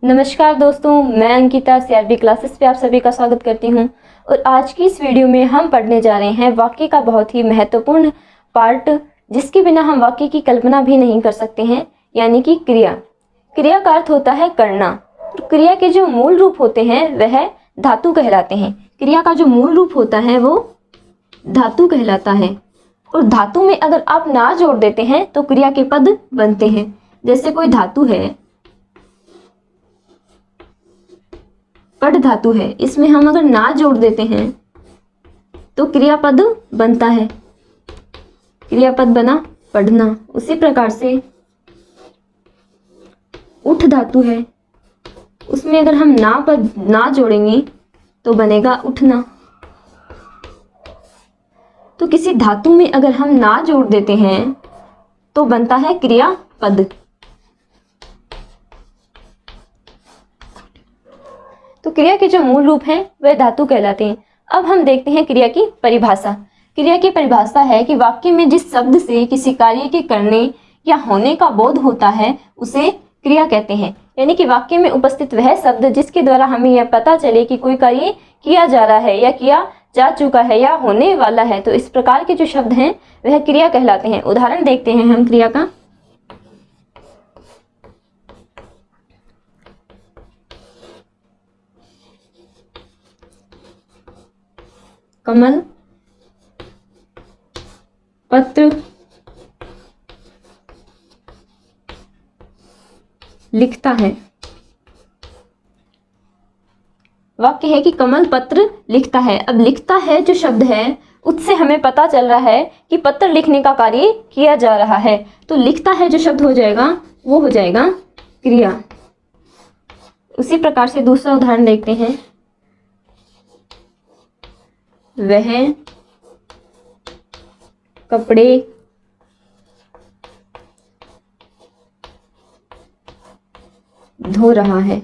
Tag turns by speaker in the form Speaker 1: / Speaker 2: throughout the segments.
Speaker 1: नमस्कार दोस्तों, मैं अंकिता सीआरबी क्लासेस पे आप सभी का स्वागत करती हूँ। और आज की इस वीडियो में हम पढ़ने जा रहे हैं वाक्य का बहुत ही महत्वपूर्ण पार्ट, जिसके बिना हम वाक्य की कल्पना भी नहीं कर सकते हैं, यानी कि क्रिया। क्रिया का अर्थ होता है करना। तो क्रिया के जो मूल रूप होते हैं वह धातु कहलाते हैं। क्रिया का जो मूल रूप होता है वो धातु कहलाता है। और धातु में अगर आप ना जोड़ देते हैं तो क्रिया के पद बनते हैं। जैसे कोई धातु है, पढ़ धातु है, इसमें हम अगर ना जोड़ देते हैं तो क्रियापद बनता है। क्रियापद बना पढ़ना। उसी प्रकार से उठ धातु है, उसमें अगर हम ना पद ना जोड़ेंगे तो बनेगा उठना। तो किसी धातु में अगर हम ना जोड़ देते हैं तो बनता है क्रियापद। तो क्रिया के जो मूल रूप हैं वह धातु कहलाते हैं। अब हम देखते हैं क्रिया की परिभाषा। क्रिया की परिभाषा है कि वाक्य में जिस शब्द से किसी कार्य के करने या होने का बोध होता है उसे क्रिया कहते हैं। यानी कि वाक्य में उपस्थित वह शब्द जिसके द्वारा हमें यह पता चले कि कोई कार्य किया जा रहा है या किया जा चुका है या होने वाला है, तो इस प्रकार के जो शब्द हैं वह क्रिया कहलाते हैं। उदाहरण देखते हैं हम क्रिया का। कमल पत्र लिखता है। वाक्य है कि कमल पत्र लिखता है। अब लिखता है जो शब्द है उससे हमें पता चल रहा है कि पत्र लिखने का कार्य किया जा रहा है, तो लिखता है जो शब्द हो जाएगा वो हो जाएगा क्रिया। उसी प्रकार से दूसरा उदाहरण देखते हैं। वह कपड़े धो रहा है।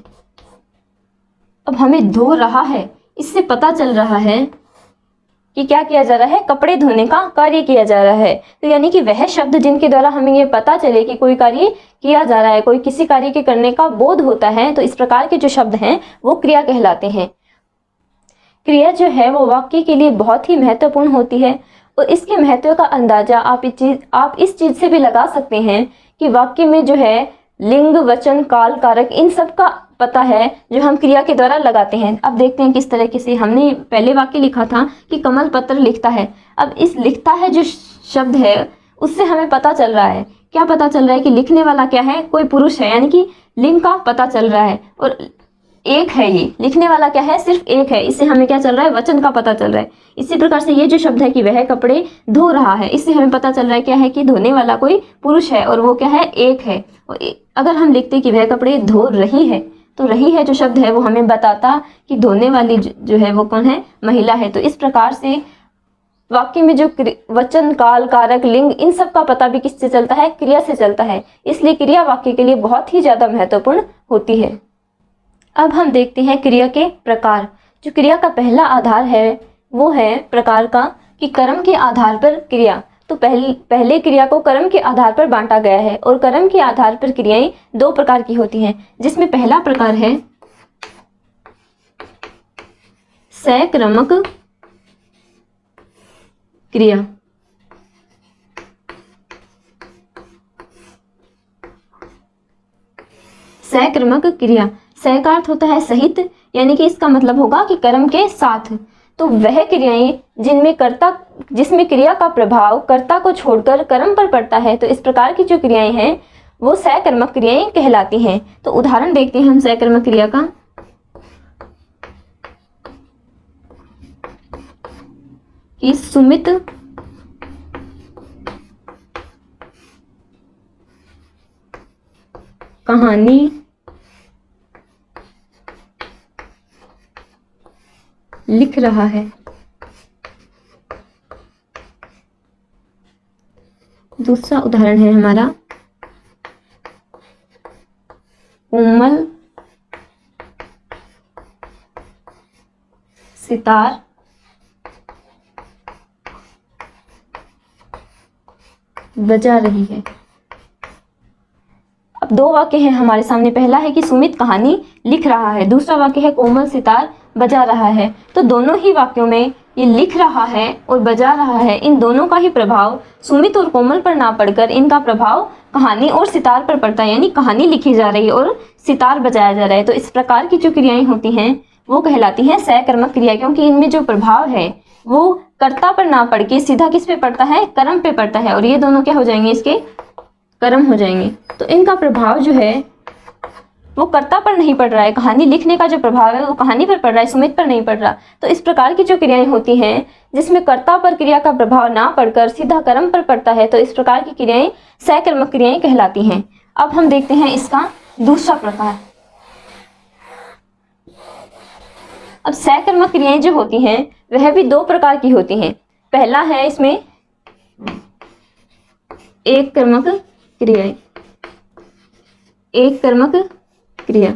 Speaker 1: अब हमें धो रहा है, इससे पता चल रहा है कि क्या किया जा रहा है, कपड़े धोने का कार्य किया जा रहा है। तो यानी कि वह शब्द जिनके द्वारा हमें ये पता चले कि कोई कार्य किया जा रहा है, कोई किसी कार्य के करने का बोध होता है, तो इस प्रकार के जो शब्द हैं वो क्रिया कहलाते हैं। क्रिया जो है वो वाक्य के लिए बहुत ही महत्वपूर्ण होती है। और इसके महत्व का अंदाजा आप इस चीज से भी लगा सकते हैं कि वाक्य में जो है लिंग, वचन, काल, कारक, इन सब का पता है जो हम क्रिया के द्वारा लगाते हैं। अब देखते हैं किस तरीके से। हमने पहले वाक्य लिखा था कि कमल पत्र लिखता है। अब इस लिखता है जो शब्द है उससे हमें पता चल रहा है, क्या पता चल रहा है कि लिखने वाला क्या है, कोई पुरुष है, यानी कि लिंग का पता चल रहा है। और एक है, ये लिखने वाला क्या है, सिर्फ एक है। इससे हमें क्या चल रहा है, वचन का पता चल रहा है। इसी प्रकार से ये जो शब्द है कि वह कपड़े धो रहा है, इससे हमें पता चल रहा है क्या है कि धोने वाला कोई पुरुष है और वो क्या है, एक है। और अगर हम लिखते कि वह कपड़े धो रही है, तो रही है जो शब्द है वो हमें बताता कि धोने वाली जो है वो कौन है, महिला है। तो इस प्रकार से वाक्य में जो वचन, काल, कारक, लिंग, इन सब का पता भी किससे चलता है, क्रिया से चलता है। इसलिए क्रिया वाक्य के लिए बहुत ही ज्यादा महत्वपूर्ण होती है। अब हम देखते हैं क्रिया के प्रकार। जो क्रिया का पहला आधार है वो है प्रकार का, कि कर्म के आधार पर क्रिया। तो पहले क्रिया को कर्म के आधार पर बांटा गया है। और कर्म के आधार पर क्रियाएं दो प्रकार की होती हैं, जिसमें पहला प्रकार है सक्रमक क्रिया। सक्रमक क्रिया, सह का अर्थ होता है सहित, यानी कि इसका मतलब होगा कि कर्म के साथ। तो वह क्रियाएं जिसमें क्रिया का प्रभाव कर्ता को छोड़कर कर्म पर पड़ता है, तो इस प्रकार की जो क्रियाएं हैं वो सहकर्मक क्रियाएं कहलाती हैं। तो उदाहरण देखते हैं हम सहकर्मक क्रिया का। कि सुमित कहानी लिख रहा है। दूसरा उदाहरण है हमारा कोमल सितार बजा रही है। अब दो वाक्य हैं हमारे सामने। पहला है कि सुमित कहानी लिख रहा है, दूसरा वाक्य है कोमल सितार बजा रहा है। तो दोनों ही वाक्यों में ये लिख रहा है और बजा रहा है, इन दोनों का ही प्रभाव सुमित और कोमल पर ना पड़कर इनका प्रभाव कहानी और सितार पर पड़ता है, यानी कहानी लिखी जा रही है और सितार बजाया जा रहा है। तो इस प्रकार की जो क्रियाएं होती हैं वो कहलाती हैं सकर्मक क्रिया, क्योंकि इनमें जो प्रभाव है वो कर्ता पर ना पड़ के सीधा किस पे पड़ता है, कर्म पे पड़ता है, और ये दोनों क्या हो जाएंगे, इसके कर्म हो जाएंगे। तो इनका प्रभाव जो है वो कर्ता पर नहीं पड़ रहा है, कहानी लिखने का जो प्रभाव है वो कहानी पर पड़ रहा है, सुमित पर नहीं पड़ रहा। तो इस प्रकार की जो क्रियाएं होती हैं जिसमें कर्ता पर क्रिया का प्रभाव ना पड़कर सीधा कर्म पर पड़ता है, तो इस प्रकार की क्रियाएं सकर्मक क्रियाएं कहलाती हैं। अब हम देखते हैं इसका दूसरा प्रकार। अब सकर्मक क्रियाएं जो होती हैं वह भी दो प्रकार की होती हैं। पहला है इसमें एक कर्मक क्रियाएं, एक कर्मक क्रिया।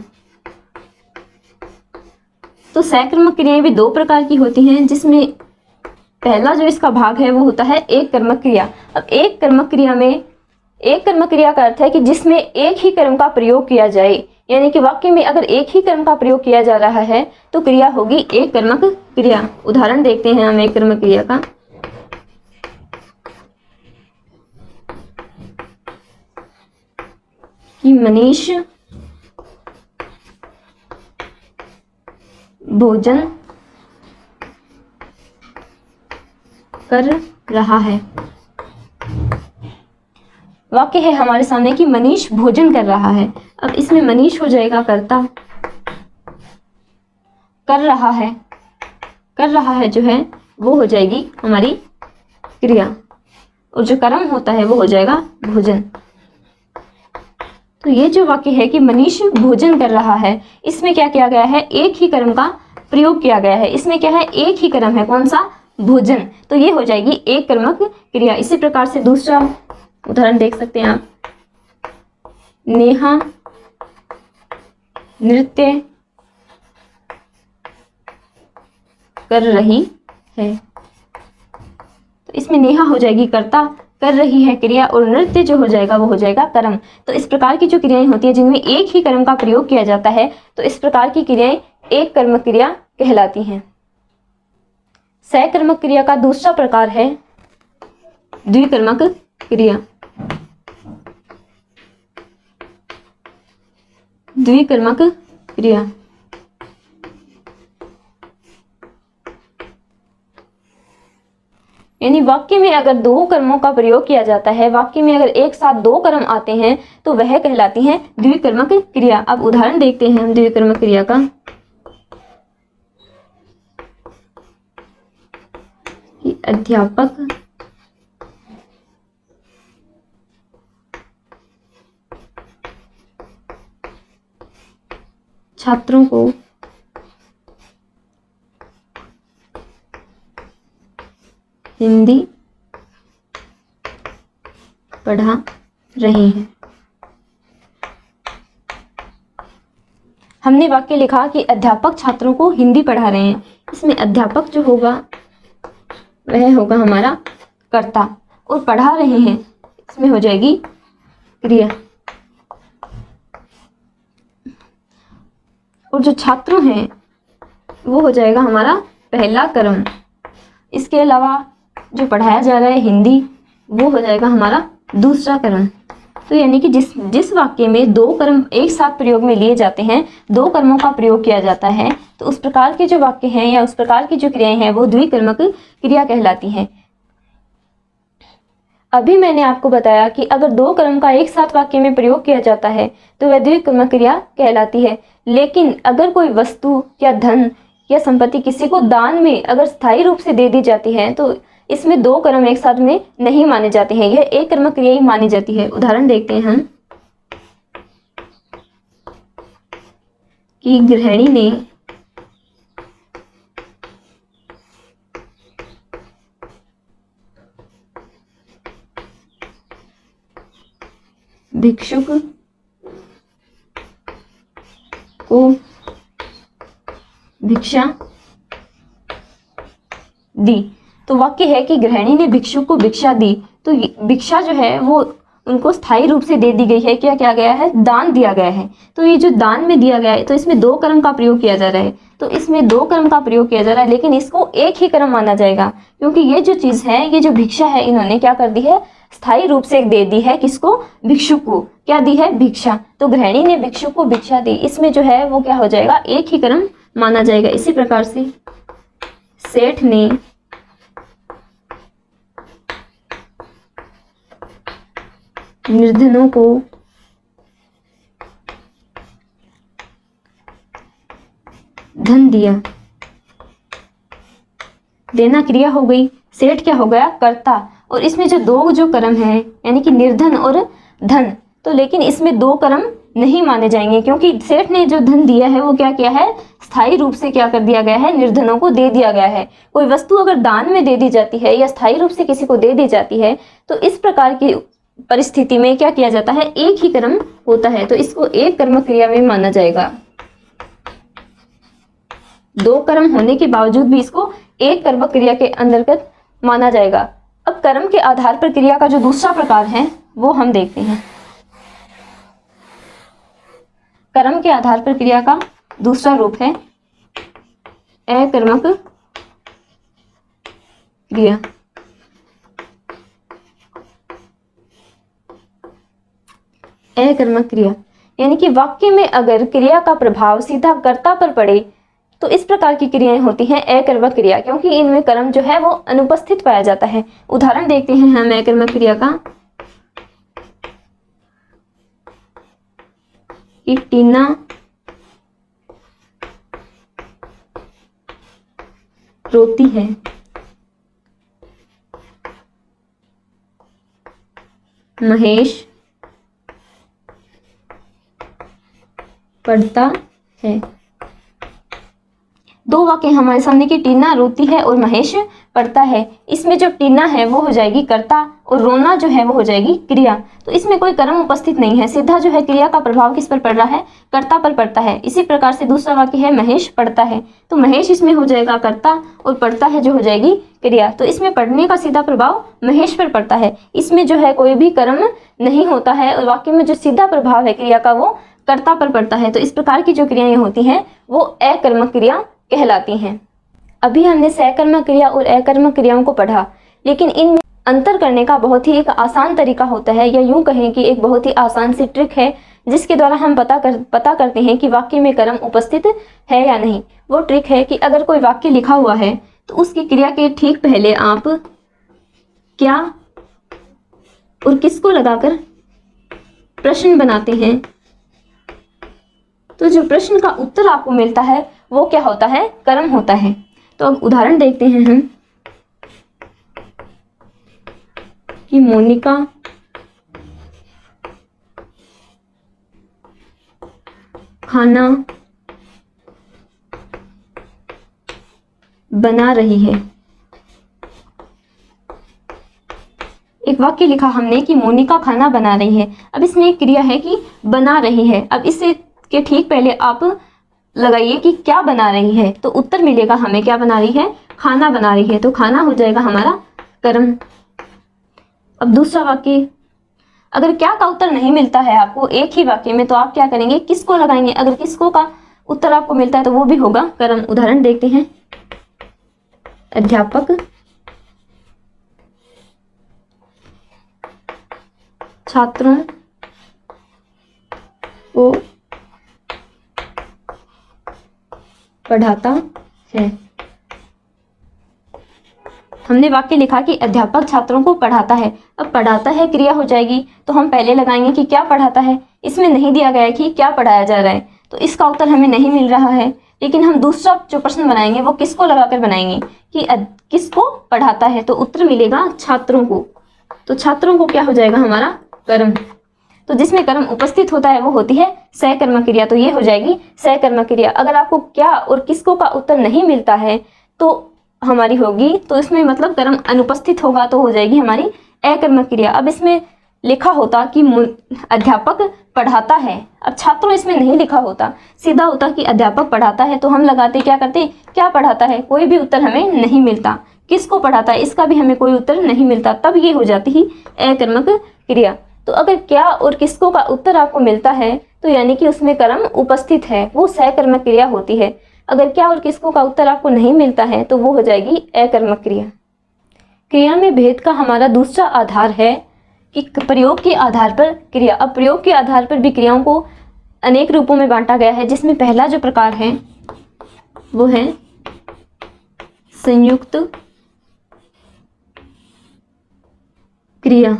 Speaker 1: तो सकर्मक क्रियाएं भी दो प्रकार की होती हैं, जिसमें पहला जो इसका भाग है वो होता है एक कर्मक क्रिया। अब एक कर्मक क्रिया में, एक कर्मक क्रिया का अर्थ है कि जिसमें एक ही कर्म का प्रयोग किया जाए, यानी कि वाक्य में अगर एक ही कर्म का प्रयोग किया जा रहा है तो क्रिया होगी एक कर्मक क्रिया। उदाहरण देखते हैं हम एक कर्मक क्रिया का। कि मनीष भोजन कर रहा है। वाक्य है हमारे सामने कि मनीष भोजन कर रहा है। अब इसमें मनीष हो जाएगा कर्ता, कर रहा है, कर रहा है जो है वो हो जाएगी हमारी क्रिया, और जो कर्म होता है वो हो जाएगा भोजन। तो ये जो वाक्य है कि मनीष भोजन कर रहा है, इसमें क्या किया गया है, एक ही कर्म का प्रयोग किया गया है। इसमें क्या है, एक ही कर्म है, कौन सा, भोजन। तो ये हो जाएगी एक कर्मक क्रिया। इसी प्रकार से दूसरा उदाहरण देख सकते हैं आप। नेहा नृत्य कर रही है। तो इसमें नेहा हो जाएगी कर्ता, कर रही है क्रिया, और नृत्य जो हो जाएगा वो हो जाएगा कर्म। तो इस प्रकार की जो क्रियाएं होती है जिनमें एक ही कर्म का प्रयोग किया जाता है, तो इस प्रकार की क्रियाएं एक कर्मक क्रिया कहलाती हैं। सकर्मक क्रिया का दूसरा प्रकार है द्विकर्मक क्रिया। द्विकर्मक क्रिया यानी वाक्य में अगर दो कर्मों का प्रयोग किया जाता है, वाक्य में अगर एक साथ दो कर्म आते हैं तो वह कहलाती हैं द्विकर्मक क्रिया। अब उदाहरण देखते हैं हम द्विकर्मक क्रिया का। कि अध्यापक छात्रों को हिंदी पढ़ा रहे हैं। हमने वाक्य लिखा कि अध्यापक छात्रों को हिंदी पढ़ा रहे हैं। इसमें अध्यापक जो होगा वह होगा हमारा कर्ता, और पढ़ा रहे हैं इसमें हो जाएगी क्रिया, और जो छात्र हैं वो हो जाएगा हमारा पहला कर्म। इसके अलावा जो पढ़ाया जा रहा है हिंदी, वो हो जाएगा हमारा दूसरा कर्म। तो यानी कि जिस वाक्य में दो कर्म एक साथ प्रयोग में लिए जाते हैं, दो कर्मों का प्रयोग किया जाता है, तो उस प्रकार के जो वाक्य हैं या उस प्रकार की जो क्रियाएं हैं वो द्विकर्मक क्रिया कहलाती हैं। अभी मैंने आपको बताया कि अगर दो कर्म का एक साथ वाक्य में प्रयोग किया जाता है तो वह द्विकर्मक क्रिया कहलाती है। लेकिन अगर कोई वस्तु या धन या संपत्ति किसी को दान में अगर स्थायी रूप से दे दी जाती है तो इसमें दो कर्म एक साथ में नहीं माने जाते हैं, यह एक कर्मक क्रिया ही मानी जाती है। उदाहरण देखते हैं हम कि गृहिणी ने भिक्षुक को भिक्षा दी। तो वाक्य है कि गृहिणी ने भिक्षुक को भिक्षा दी। तो भिक्षा जो है वो उनको स्थायी रूप से दे दी गई है, क्या किया गया है, दान दिया गया है। तो ये जो दान में दिया गया है, तो इसमें दो कर्म का प्रयोग किया जा रहा है, तो इसमें दो कर्म का प्रयोग किया जा रहा है, लेकिन इसको एक ही कर्म माना जाएगा, क्योंकि ये जो चीज़ है, ये जो भिक्षा है, इन्होंने क्या कर दी है, स्थायी रूप से दे दी है। किसको? भिक्षु को। क्या दी है? भिक्षा। तो गृहिणी ने भिक्षु को भिक्षा दी, इसमें जो है वो क्या हो जाएगा, एक ही कर्म माना जाएगा। इसी प्रकार से सेठ ने निर्धनों को धन दिया, देना क्रिया हो गई, सेठ क्या हो गया, कर्ता। और इसमें जो दो जो कर्म है, यानी कि निर्धन और धन, तो लेकिन इसमें दो कर्म नहीं माने जाएंगे, क्योंकि सेठ ने जो धन दिया है वो क्या किया है, स्थायी रूप से क्या कर दिया गया है, निर्धनों को दे दिया गया है। कोई वस्तु अगर दान में दे दी जाती है या स्थायी रूप से किसी को दे दी जाती है, तो इस प्रकार की परिस्थिति में क्या किया जाता है, एक ही कर्म होता है, तो इसको एक कर्म क्रिया में माना जाएगा। दो कर्म होने के बावजूद भी इसको एक कर्म क्रिया के अंतर्गत माना जाएगा। अब कर्म के आधार पर क्रिया का जो दूसरा प्रकार है वो हम देखते हैं। कर्म के आधार पर क्रिया का दूसरा रूप है अकर्मक क्रिया। अकर्मक क्रिया यानी कि वाक्य में अगर क्रिया का प्रभाव सीधा कर्ता पर पड़े तो इस प्रकार की क्रियाएं होती हैं अकर्मक क्रिया, क्योंकि इनमें कर्म जो है वो अनुपस्थित पाया जाता है। उदाहरण देखते हैं हम अकर्मक क्रिया का कि टीना रोती है, महेश पढ़ता है। दो वाक्य हमारे सामने कि टीना रोती है और महेश पढ़ता है। इसमें जो टीना है वो हो जाएगी कर्ता और रोना जो है वो हो जाएगी क्रिया। तो इसमें कोई कर्म उपस्थित नहीं है, सीधा जो है क्रिया का प्रभाव किस पर पड़ रहा है, कर्ता पर पड़ता है। इसी प्रकार से दूसरा वाक्य है महेश पढ़ता है, तो महेश इसमें हो जाएगा कर्ता और पढ़ता है जो हो जाएगी क्रिया। तो इसमें पढ़ने का सीधा प्रभाव महेश पर पड़ता है, इसमें जो है कोई भी कर्म नहीं होता है और वाक्य में जो सीधा प्रभाव है क्रिया का वो कर्ता पर पड़ता है। तो इस प्रकार की जो क्रियाएं होती हैं वो अकर्मक क्रिया कहलाती हैं। अभी हमने सकर्मक क्रिया और अकर्मक क्रियाओं को पढ़ा, लेकिन इनमें अंतर करने का बहुत ही एक आसान तरीका होता है, या यूं कहें कि एक बहुत ही आसान सी ट्रिक है जिसके द्वारा हम पता करते हैं कि वाक्य में कर्म उपस्थित है या नहीं। वो ट्रिक है कि अगर कोई वाक्य लिखा हुआ है तो उसकी क्रिया के ठीक पहले आप क्या और किसको लगाकर प्रश्न बनाते हैं, तो जो प्रश्न का उत्तर आपको मिलता है वो क्या होता है, कर्म होता है। तो अब उदाहरण देखते हैं हम कि मोनिका खाना बना रही है। एक वाक्य लिखा हमने कि मोनिका खाना बना रही है। अब इसमें एक क्रिया है कि बना रही है। अब इससे के ठीक पहले आप लगाइए कि क्या बना रही है, तो उत्तर मिलेगा हमें क्या बना रही है, खाना बना रही है। तो खाना हो जाएगा हमारा कर्म। अब दूसरा वाक्य, अगर क्या का उत्तर नहीं मिलता है आपको एक ही वाक्य में, तो आप क्या करेंगे, किसको लगाएंगे। अगर किसको का उत्तर आपको मिलता है तो वो भी होगा कर्म। उदाहरण देखते हैं, अध्यापक छात्रों को पढ़ाता है। हमने वाक्य लिखा कि अध्यापक छात्रों को पढ़ाता है। अब पढ़ाता है क्रिया हो जाएगी, तो हम पहले लगाएंगे कि क्या पढ़ाता है। इसमें नहीं दिया गया है कि क्या पढ़ाया जा रहा है, तो इसका उत्तर हमें नहीं मिल रहा है। लेकिन हम दूसरा जो प्रश्न बनाएंगे वो किसको लगाकर बनाएंगे कि किसको पढ़ाता है, तो उत्तर मिलेगा छात्रों को। तो छात्रों को क्या हो जाएगा हमारा कर्म। तो जिसमें कर्म उपस्थित होता है वो होती है सकर्मक क्रिया। तो ये हो जाएगी सकर्मक क्रिया। अगर आपको क्या और किसको का उत्तर नहीं मिलता है तो हमारी होगी, तो इसमें मतलब कर्म अनुपस्थित होगा, तो हो जाएगी हमारी अकर्मक क्रिया। अब इसमें लिखा होता कि अध्यापक पढ़ाता है, अब छात्रों इसमें नहीं लिखा होता, सीधा होता कि अध्यापक पढ़ाता है, तो हम लगाते क्या करते, क्या पढ़ाता है, कोई भी उत्तर हमें नहीं मिलता। किसको पढ़ाता है इसका भी हमें कोई उत्तर नहीं मिलता, तब ये हो जाती ही अकर्मक क्रिया। तो अगर क्या और किसको का उत्तर आपको मिलता है तो यानी कि उसमें कर्म उपस्थित है, वो सहकर्मक क्रिया होती है। अगर क्या और किसको का उत्तर आपको नहीं मिलता है तो वो हो जाएगी अकर्मक क्रिया। क्रिया में भेद का हमारा दूसरा आधार है कि प्रयोग के आधार पर क्रिया। अब प्रयोग के आधार पर भी क्रियाओं को अनेक रूपों में बांटा गया है, जिसमें पहला जो प्रकार है वो है संयुक्त क्रिया।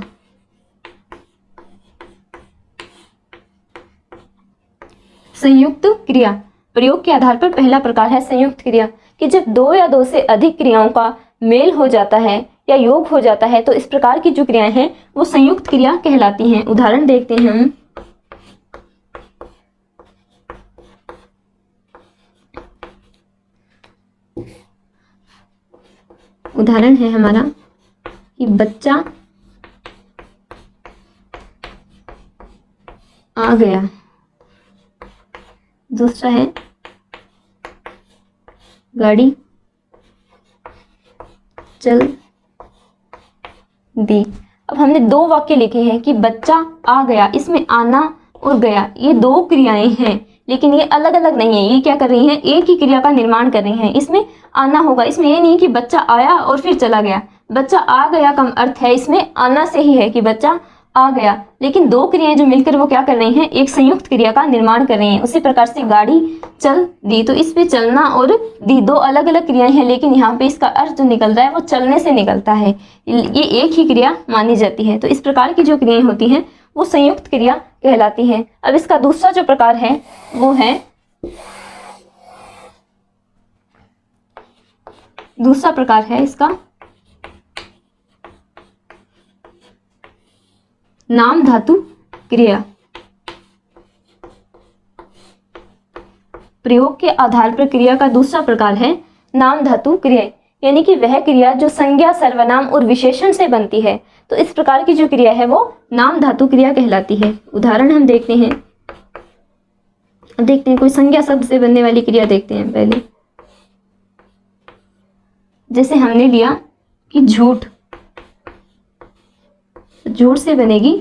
Speaker 1: संयुक्त क्रिया प्रयोग के आधार पर पहला प्रकार है संयुक्त क्रिया, कि जब दो या दो से अधिक क्रियाओं का मेल हो जाता है या योग हो जाता है तो इस प्रकार की जो क्रियाएं हैं वो संयुक्त क्रिया कहलाती हैं। उदाहरण देखते हैं हम। उदाहरण है हमारा कि बच्चा आ गया। दूसरा है गाड़ी चल दी। अब हमने दो वाक्य लिखे हैं कि बच्चा आ गया, इसमें आना और गया ये दो क्रियाएं हैं, लेकिन ये अलग अलग नहीं है। ये क्या कर रही हैं, एक ही क्रिया का निर्माण कर रही हैं। इसमें आना होगा, इसमें ये नहीं कि बच्चा आया और फिर चला गया। बच्चा आ गया का अर्थ है इसमें आना से ही है कि बच्चा आ गया, लेकिन दो क्रियाएं जो मिलकर वो क्या कर रही हैं, एक संयुक्त क्रिया का निर्माण कर रही हैं। उसी प्रकार से गाड़ी चल दी, तो इस पे चलना और दी दो अलग अलग क्रियाएं हैं, लेकिन यहाँ पे इसका अर्थ जो निकल रहा है वो चलने से निकलता है, ये एक ही क्रिया मानी जाती है। तो इस प्रकार की जो क्रियाएं होती हैं वो संयुक्त क्रिया कहलाती हैं। अब इसका दूसरा जो प्रकार है वो है दूसरा प्रकार है इसका नाम धातु क्रिया। प्रयोग के आधार पर क्रिया का दूसरा प्रकार है नाम धातु क्रिया, यानी कि वह क्रिया जो संज्ञा सर्वनाम और विशेषण से बनती है। तो इस प्रकार की जो क्रिया है वो नाम धातु क्रिया कहलाती है। उदाहरण हम देखते हैं। कोई संज्ञा शब्द से बनने वाली क्रिया देखते हैं पहले। जैसे हमने लिया कि झूठ, झूठ से बनेगी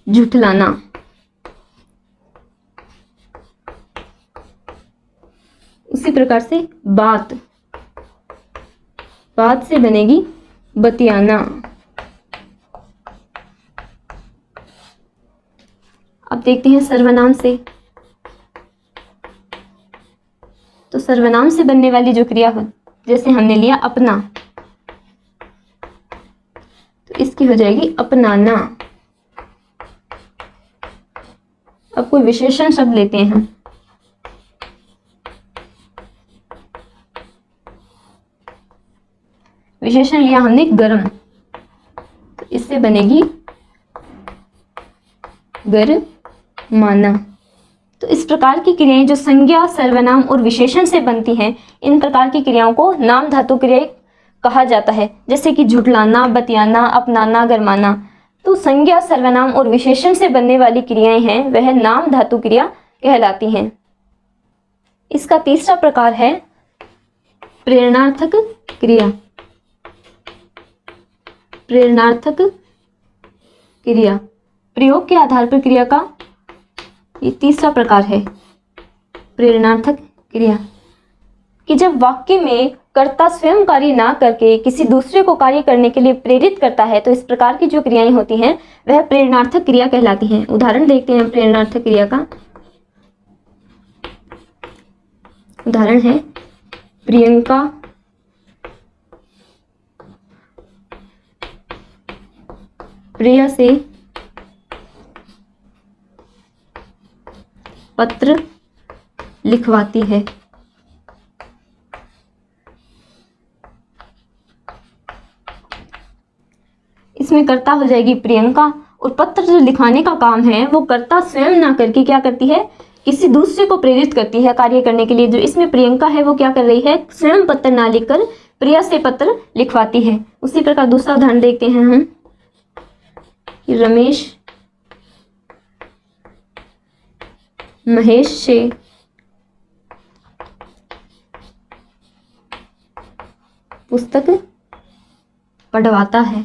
Speaker 1: झुठलाना। उसी प्रकार से बात, बात से बनेगी बतियाना। अब देखते हैं सर्वनाम से। तो सर्वनाम से बनने वाली जो क्रिया हो, जैसे हमने लिया अपना, तो इसकी हो जाएगी अपनाना। अब कोई विशेषण शब्द लेते हैं हम। विशेषण लिया हमने गरम, तो इससे बनेगी गरमाना। तो इस प्रकार की क्रियाएं जो संज्ञा सर्वनाम और विशेषण से बनती हैं, इन प्रकार की क्रियाओं को नाम धातु क्रिया कहा जाता है। जैसे कि झुठलाना, बतियाना, अपनाना, गरमाना। तो संज्ञा सर्वनाम और विशेषण से बनने वाली क्रियाएं हैं वह नाम धातु क्रिया कहलाती हैं। इसका तीसरा प्रकार है प्रेरणार्थक क्रिया। प्रेरणार्थक क्रिया प्रयोग के आधार पर क्रिया का ये तीसरा प्रकार है प्रेरणार्थक क्रिया, कि जब वाक्य में कर्ता स्वयं कार्य ना करके किसी दूसरे को कार्य करने के लिए प्रेरित करता है, तो इस प्रकार की जो क्रियाएं होती हैं वह प्रेरणार्थक क्रिया कहलाती हैं। उदाहरण देखते हैं प्रेरणार्थक क्रिया का। उदाहरण है प्रियंका प्रिया से पत्र लिखवाती है। इसमें कर्ता हो जाएगी प्रियंका, और पत्र जो लिखाने का काम है वो कर्ता स्वयं ना करके क्या करती है, किसी दूसरे को प्रेरित करती है कार्य करने के लिए। जो इसमें प्रियंका है वो क्या कर रही है, स्वयं पत्र ना लिखकर प्रिया से पत्र लिखवाती है। उसी प्रकार दूसरा उदाहरण देखते हैं हम कि रमेश महेश से पुस्तक पढ़वाता है।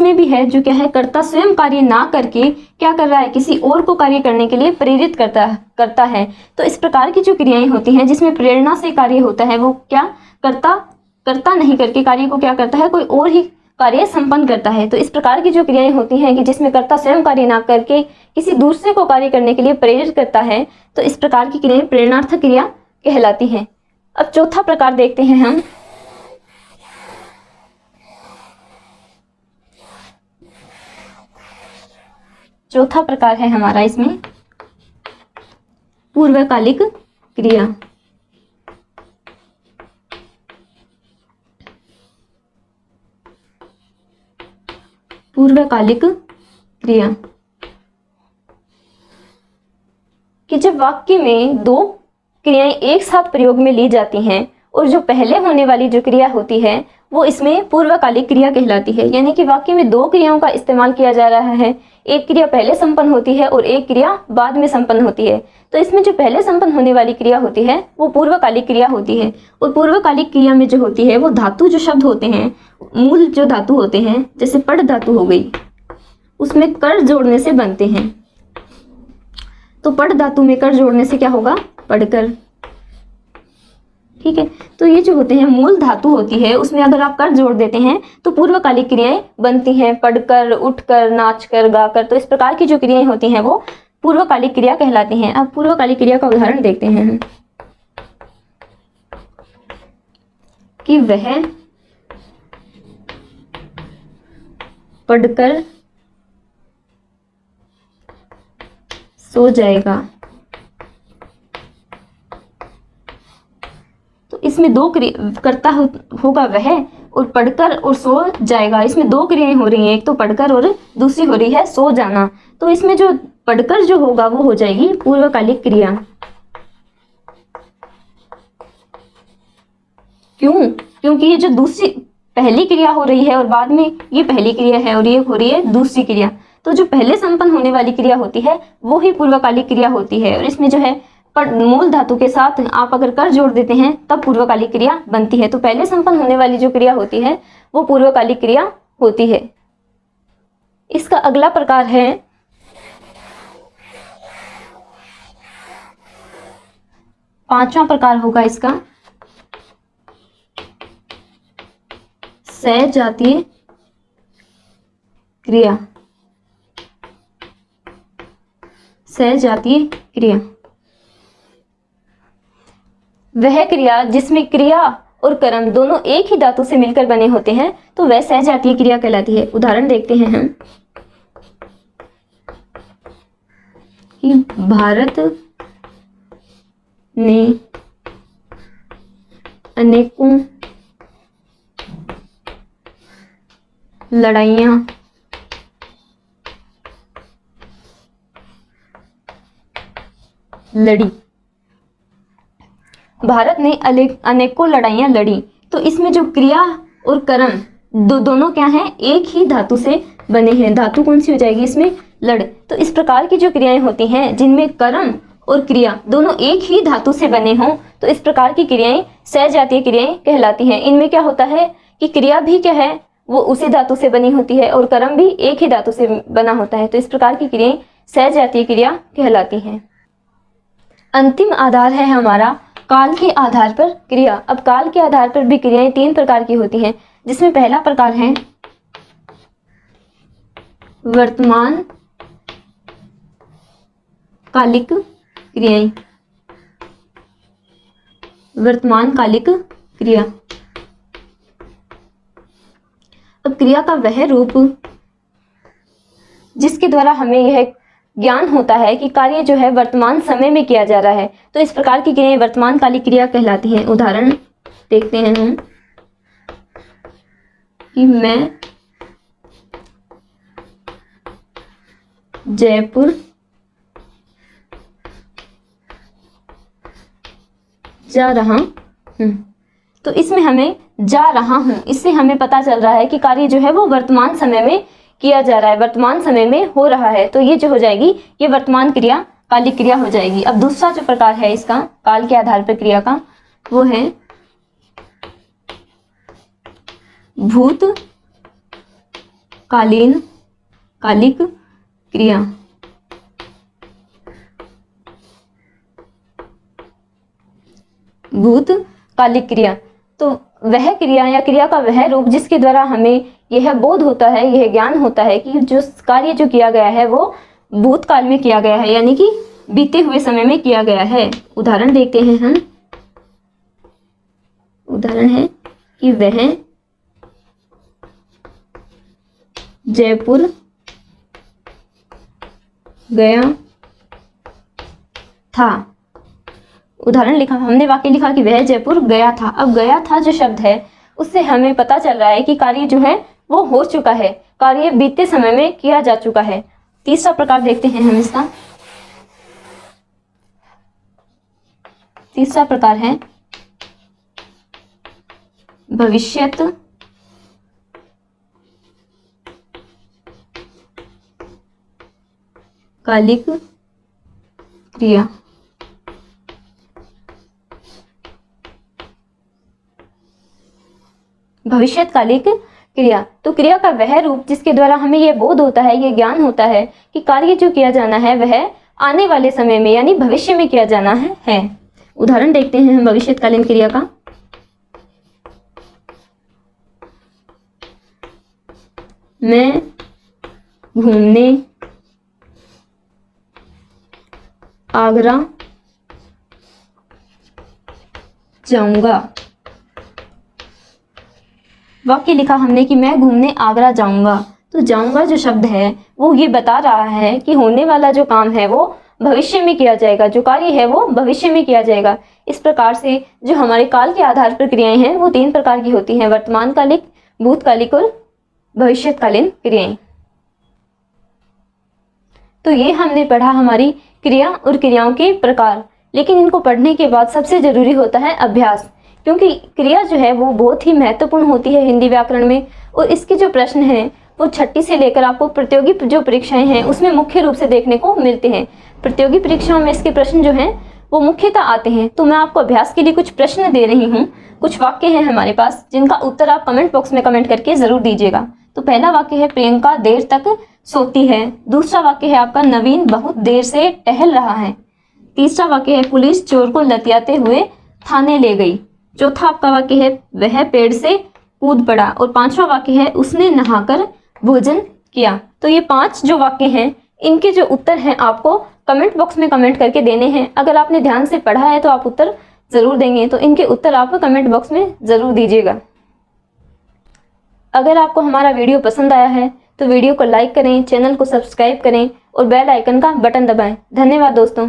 Speaker 1: इसमें भी है जो क्या है, कर्ता स्वयं कार्य ना करके क्या कर रहा है, किसी और को कार्य करने के लिए प्रेरित करता है। तो इस प्रकार की जो क्रियाएं होती हैं जिसमें प्रेरणा से कार्य होता है, वो क्या कर्ता नहीं करके कार्य को क्या करता है, कोई और ही कार्य संपन्न करता है। तो इस प्रकार की जो क्रियाएं होती हैं कि जिसमें कर्ता स्वयं कार्य ना करके किसी दूसरे को कार्य करने के लिए प्रेरित करता है, तो इस प्रकार की क्रियाएं प्रेरणार्थक क्रिया कहलाती हैं। अब चौथा प्रकार देखते हैं हम। चौथा प्रकार है हमारा इसमें पूर्वकालिक क्रिया। पूर्वकालिक क्रिया कि जब वाक्य में दो क्रियाएं एक साथ प्रयोग में ली जाती हैं और जो पहले होने वाली जो क्रिया होती है वो इसमें पूर्वकालिक क्रिया कहलाती है। यानी कि वाक्य में दो क्रियाओं का इस्तेमाल किया जा रहा है, एक क्रिया पहले संपन्न होती है और एक क्रिया बाद में संपन्न होती है। तो इसमें जो पहले संपन्न होने वाली क्रिया होती है वो पूर्वकालिक क्रिया होती है। और पूर्वकालिक क्रिया में जो होती है वो धातु जो शब्द होते हैं, मूल जो धातु होते हैं, जैसे पढ़ धातु हो गई, उसमें कर जोड़ने से बनते हैं। तो पढ़ धातु में कर जोड़ने से क्या होगा, पढ़कर। ठीक है, तो ये जो होते हैं मूल धातु होती है, उसमें अगर आप कर जोड़ देते हैं तो पूर्वकालिक क्रियाएं बनती हैं, पढ़कर, उठकर, नाचकर, गाकर। तो इस प्रकार की जो क्रियाएं होती हैं वो पूर्वकालिक क्रिया कहलाती हैं। अब पूर्वकालिक क्रिया का उदाहरण देखते हैं कि वह पढ़कर सो जाएगा। तो इसमें दो कर्ता होगा वह, और पढ़कर और सो जाएगा। इसमें दो क्रियाएं हो रही हैं, एक तो पढ़कर और दूसरी हो रही है सो जाना। तो इसमें जो पढ़कर जो होगा वो हो जाएगी पूर्वकालिक क्रिया। क्यों? क्योंकि ये जो दूसरी पहली क्रिया हो रही है और बाद में ये पहली क्रिया है और ये हो रही है दूसरी क्रिया। तो जो पहले संपन्न होने वाली क्रिया होती है वो ही पूर्वकालिक क्रिया होती है। और इसमें जो है मूल धातु के साथ आप अगर कर जोड़ देते हैं तब पूर्वकालिक क्रिया बनती है। तो पहले संपन्न होने वाली जो क्रिया होती है वो पूर्वकालिक क्रिया होती है। इसका अगला प्रकार है पांचवा प्रकार होगा इसका सहजातीय क्रिया। सहजातीय क्रिया वह क्रिया जिसमें क्रिया और कर्म दोनों एक ही धातु से मिलकर बने होते हैं, तो वह सहजातीय क्रिया कहलाती है। उदाहरण देखते हैं हम कि भारत ने अनेकों लड़ाइयां लड़ी। भारत ने अनेकों लड़ाइयां लड़ी। तो इसमें जो क्रिया और कर्म दोनों क्या हैं, एक ही धातु से बने हैं। धातु कौन सी हो जाएगी इसमें, लड़। तो इस प्रकार की जो क्रियाएं होती हैं जिनमें कर्म और क्रिया दोनों एक ही धातु से बने हों, तो इस प्रकार की क्रियाएं सहजातीय क्रियाएं कहलाती हैं। इनमें क्या होता है कि क्रिया भी क्या है वो उसी धातु से बनी होती है और कर्म भी एक ही धातु से बना होता है। तो इस प्रकार की क्रियाएं सहजातीय क्रिया कहलाती हैं। अंतिम आधार है हमारा काल के आधार पर क्रिया। अब काल के आधार पर भी क्रियाएं तीन प्रकार की होती हैं, जिसमें पहला प्रकार है वर्तमान कालिक क्रियाएं। वर्तमान कालिक क्रिया। अब क्रिया का वह रूप जिसके द्वारा हमें यह ज्ञान होता है कि कार्य जो है वर्तमान समय में किया जा रहा है, तो इस प्रकार की क्रियाएं वर्तमान कालिक क्रिया कहलाती हैं। उदाहरण देखते हैं हम कि मैं जयपुर जा रहा हूं। तो इसमें हमें जा रहा हूं, इससे हमें पता चल रहा है कि कार्य जो है वो वर्तमान समय में किया जा रहा है, वर्तमान समय में हो रहा है। तो ये जो हो जाएगी ये वर्तमान क्रिया कालिक क्रिया हो जाएगी। अब दूसरा जो प्रकार है इसका काल के आधार पर क्रिया का, वो है भूत कालीन कालिक क्रिया। भूतकालिक क्रिया, तो वह क्रिया या क्रिया का वह रूप जिसके द्वारा हमें यह बोध होता है, यह ज्ञान होता है कि जो कार्य जो किया गया है वो भूतकाल में किया गया है, यानी कि बीते हुए समय में किया गया है। उदाहरण देखते हैं हम। उदाहरण है कि वह जयपुर गया था। उदाहरण लिखा, हमने वाक्य लिखा कि वह जयपुर गया था। अब गया था जो शब्द है उससे हमें पता चल रहा है कि कार्य जो है वो हो चुका है, कार्य बीते समय में किया जा चुका है। तीसरा प्रकार देखते हैं हम इसका। तीसरा प्रकार है भविष्यत कालिक क्रिया। भविष्यकालिक क्रिया, तो क्रिया का वह रूप जिसके द्वारा हमें यह बोध होता है, यह ज्ञान होता है कि कार्य जो किया जाना है वह आने वाले समय में यानी भविष्य में किया जाना है। उदाहरण देखते हैं हम भविष्यकालीन क्रिया का। मैं घूमने आगरा जाऊंगा। वाक्य लिखा हमने कि मैं घूमने आगरा जाऊंगा, तो जाऊंगा जो शब्द है वो ये बता रहा है कि होने वाला जो काम है वो भविष्य में किया जाएगा, जो कार्य है वो भविष्य में किया जाएगा। इस प्रकार से जो हमारे काल के आधार पर क्रियाएं हैं वो 3 प्रकार की होती हैं: वर्तमानकालिक, भूतकालिक और भविष्यकालीन क्रियाएं। तो ये हमने पढ़ा हमारी क्रिया और क्रियाओं के प्रकार। लेकिन इनको पढ़ने के बाद सबसे जरूरी होता है अभ्यास, क्योंकि क्रिया जो है वो बहुत ही महत्वपूर्ण होती है हिंदी व्याकरण में। और इसके जो प्रश्न हैं वो 6ठी से लेकर आपको प्रतियोगी जो परीक्षाएं हैं उसमें मुख्य रूप से देखने को मिलते हैं। प्रतियोगी परीक्षाओं में इसके प्रश्न जो हैं वो मुख्यतः आते हैं। तो मैं आपको अभ्यास के लिए कुछ प्रश्न दे रही हूँ, कुछ वाक्य हैं हमारे पास जिनका उत्तर आप कमेंट बॉक्स में कमेंट करके जरूर दीजिएगा। तो पहला वाक्य है प्रियंका देर तक सोती है। दूसरा वाक्य है आपका नवीन बहुत देर से टहल रहा है। तीसरा वाक्य है पुलिस चोर को लतियाते हुए थाने ले गई। चौथा आपका वाक्य है वह पेड़ से कूद पड़ा। और 5वां वाक्य है उसने नहाकर भोजन किया। तो ये 5 जो वाक्य हैं इनके जो उत्तर हैं आपको कमेंट बॉक्स में कमेंट करके देने हैं। अगर आपने ध्यान से पढ़ा है तो आप उत्तर जरूर देंगे, तो इनके उत्तर आप कमेंट बॉक्स में जरूर दीजिएगा। अगर आपको हमारा वीडियो पसंद आया है तो वीडियो को लाइक करें, चैनल को सब्सक्राइब करें और बेल आइकन का बटन दबाएं। धन्यवाद दोस्तों।